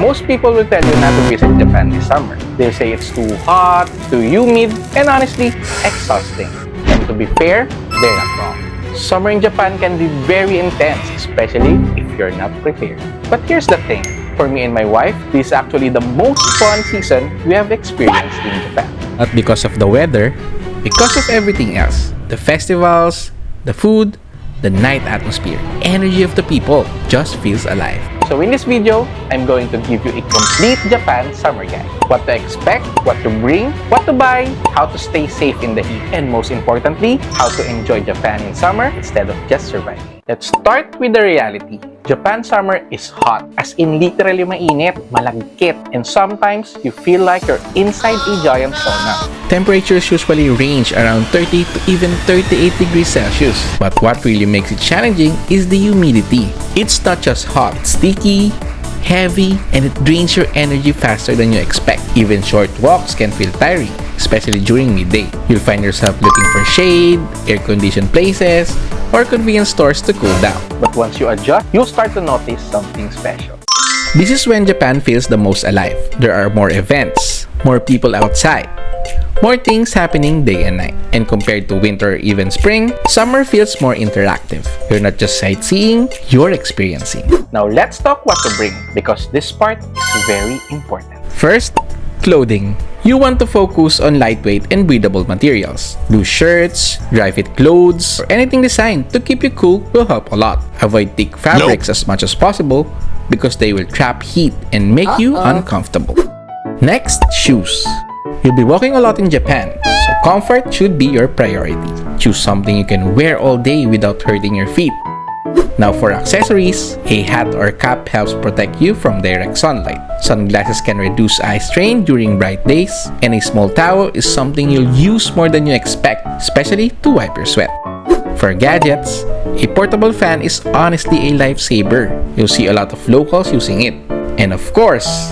Most people will tell you not to visit Japan this summer. They'll say it's too hot, too humid, and honestly, exhausting. And to be fair, they're not wrong. Summer in Japan can be very intense, especially if you're not prepared. But here's the thing. For me and my wife, this is actually the most fun season we have experienced in Japan. Not because of the weather, because of everything else. The festivals, the food, the night atmosphere, energy of the people just feels alive. So in this video, I'm going to give you a complete Japan summer guide. What to expect, what to bring, what to buy, how to stay safe in the heat, and most importantly, how to enjoy Japan in summer instead of just surviving. Let's start with the reality. Japan summer is hot, as in literally mainit, malagkit, and sometimes you feel like you're inside a giant sauna. Temperatures usually range around 30 to even 38 degrees Celsius. But what really makes it challenging is the humidity. It's not just hot, it's sticky, heavy, and it drains your energy faster than you expect. Even short walks can feel tiring, especially during midday. You'll find yourself looking for shade, air-conditioned places, or convenience stores to cool down. But once you adjust, you'll start to notice something special. This is when Japan feels the most alive. There are more events, more people outside, more things happening day and night. And compared to winter or even spring, summer feels more interactive. You're not just sightseeing, you're experiencing. Now let's talk what to bring, because this part is very important. First, clothing. You want to focus on lightweight and breathable materials. Loose shirts, dry fit clothes, or anything designed to keep you cool will help a lot. Avoid thick fabrics as much as possible because they will trap heat and make you uncomfortable. Next, shoes. You'll be walking a lot in Japan, so comfort should be your priority. Choose something you can wear all day without hurting your feet. Now for accessories, a hat or cap helps protect you from direct sunlight. Sunglasses can reduce eye strain during bright days, and a small towel is something you'll use more than you expect, especially to wipe your sweat. For gadgets, a portable fan is honestly a lifesaver. You'll see a lot of locals using it. And of course,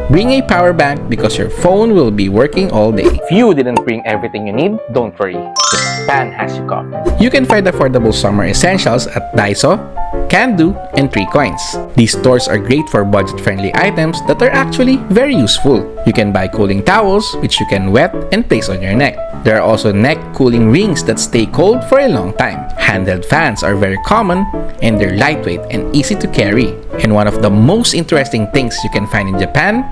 bring a power bank because your phone will be working all day. If you didn't bring everything you need, don't worry. Japan has you covered. You can find affordable summer essentials at Daiso, Can-Do, and 3Coins. These stores are great for budget-friendly items that are actually very useful. You can buy cooling towels, which you can wet and place on your neck. There are also neck cooling rings that stay cold for a long time. Handheld fans are very common, and they're lightweight and easy to carry. And one of the most interesting things you can find in Japan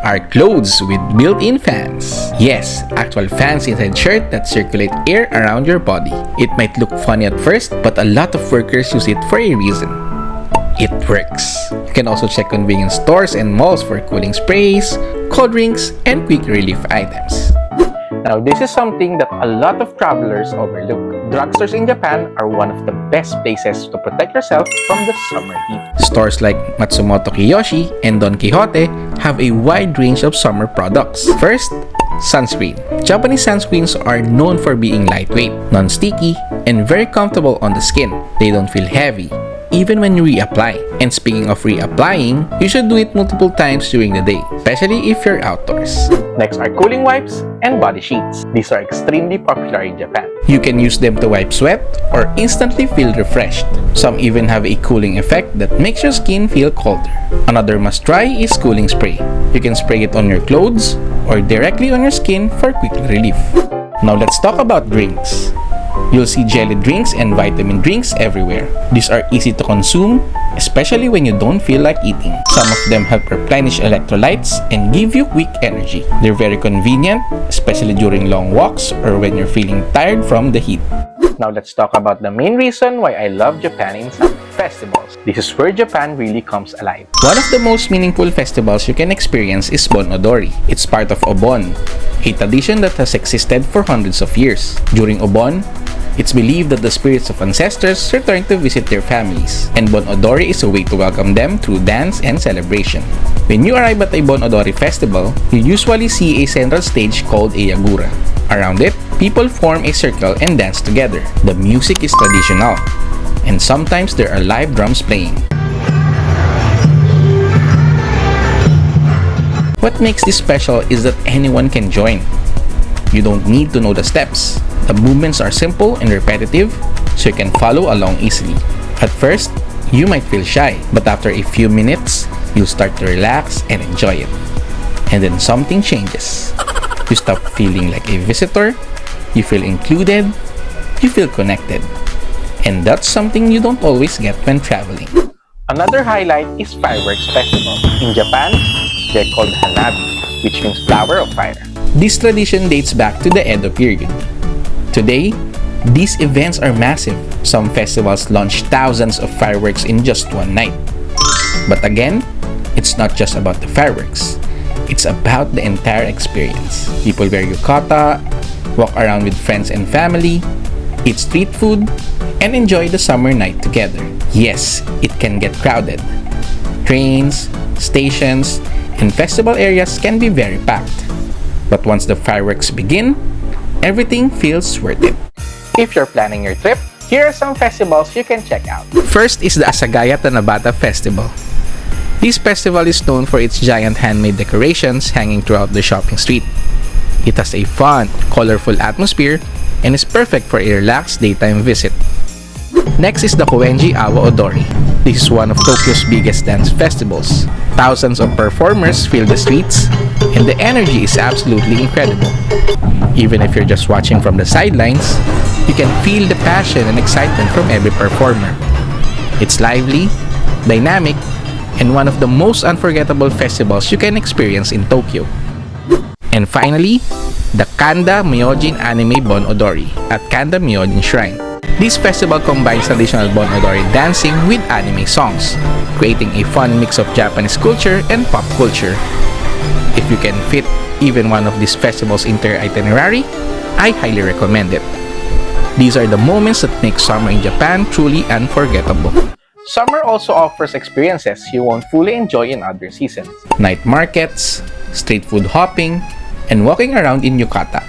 are clothes with built-in fans. Yes, actual fans inside shirt that circulate air around your body. It might look funny at first, but a lot of workers use it for a reason. It works. You can also check convenience stores and malls for cooling sprays, cold drinks, and quick relief items. Now, this is something that a lot of travelers overlook. Drugstores in Japan are one of the best places to protect yourself from the summer heat. Stores like Matsumoto Kiyoshi and Don Quijote have a wide range of summer products. First, sunscreen. Japanese sunscreens are known for being lightweight, non-sticky, and very comfortable on the skin. They don't feel heavy, even when you reapply. And speaking of reapplying, you should do it multiple times during the day, especially if you're outdoors. Next are cooling wipes and body sheets. These are extremely popular in Japan. You can use them to wipe sweat or instantly feel refreshed. Some even have a cooling effect that makes your skin feel colder. Another must try is cooling spray. You can spray it on your clothes or directly on your skin for quick relief. Now let's talk about drinks. You'll see jelly drinks and vitamin drinks everywhere. These are easy to consume, especially when you don't feel like eating. Some of them help replenish electrolytes and give you quick energy. They're very convenient, especially during long walks or when you're feeling tired from the heat. Now let's talk about the main reason why I love Japan in summer: festivals. This is where Japan really comes alive. One of the most meaningful festivals you can experience is Bon Odori. It's part of Obon, a tradition that has existed for hundreds of years. During Obon, it's believed that the spirits of ancestors return to visit their families, and Bon Odori is a way to welcome them through dance and celebration. When you arrive at a Bon Odori festival, you usually see a central stage called a yagura. Around it, people form a circle and dance together. The music is traditional, and sometimes there are live drums playing. What makes this special is that anyone can join. You don't need to know the steps. The movements are simple and repetitive, so you can follow along easily. At first, you might feel shy, but after a few minutes, You'll start to relax and enjoy it. And then something changes. You stop feeling like a visitor, you feel included, you feel connected. And that's something you don't always get when traveling. Another highlight is fireworks festival. In Japan, they're called Hanabi, which means flower of fire. This tradition dates back to the Edo period. Today, these events are massive. Some festivals launch thousands of fireworks in just one night. But again, it's not just about the fireworks. It's about the entire experience. People wear yukata, walk around with friends and family, eat street food, and enjoy the summer night together. Yes, it can get crowded. Trains, stations, and festival areas can be very packed. But once the fireworks begin, everything feels worth it. If you're planning your trip, here are some festivals you can check out. First is the Asagaya Tanabata Festival. This festival is known for its giant handmade decorations hanging throughout the shopping street. It has a fun, colorful atmosphere and is perfect for a relaxed daytime visit. Next is the Koenji Awa Odori. This is one of Tokyo's biggest dance festivals. Thousands of performers fill the streets, and the energy is absolutely incredible. Even if you're just watching from the sidelines, you can feel the passion and excitement from every performer. It's lively, dynamic, and one of the most unforgettable festivals you can experience in Tokyo. And finally, the Kanda Myojin Anime Bon Odori at Kanda Myojin Shrine. This festival combines traditional Bon Odori dancing with anime songs, creating a fun mix of Japanese culture and pop culture. If you can fit even one of these festivals into your itinerary, I highly recommend it. These are the moments that make summer in Japan truly unforgettable. Summer also offers experiences you won't fully enjoy in other seasons. Night markets, street food hopping, and walking around in yukata.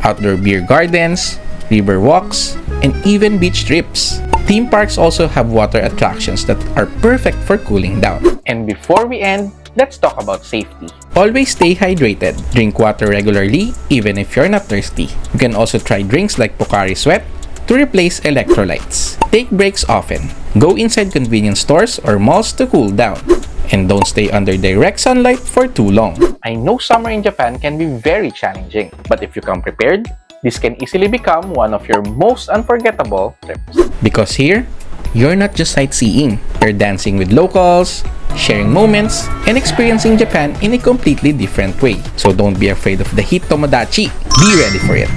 Outdoor beer gardens, river walks, and even beach trips. Theme parks also have water attractions that are perfect for cooling down. And before we end, let's talk about safety. Always stay hydrated. Drink water regularly, even if you're not thirsty. You can also try drinks like Pocari Sweat to replace electrolytes. Take breaks often. Go inside convenience stores or malls to cool down. And don't stay under direct sunlight for too long. I know summer in Japan can be very challenging, but if you come prepared, this can easily become one of your most unforgettable trips. Because here, you're not just sightseeing. You're dancing with locals, sharing moments, and experiencing Japan in a completely different way. So don't be afraid of the heat tomodachi. Be ready for it.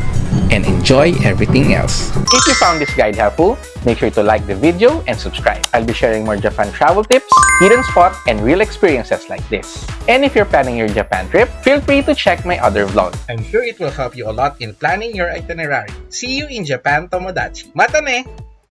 And enjoy everything else. If you found this guide helpful, make sure to like the video and subscribe. I'll be sharing more Japan travel tips, hidden spots, and real experiences like this. And if you're planning your Japan trip, feel free to check my other vlog. I'm sure it will help you a lot in planning your itinerary. See you in Japan, Tomodachi. Mata ne!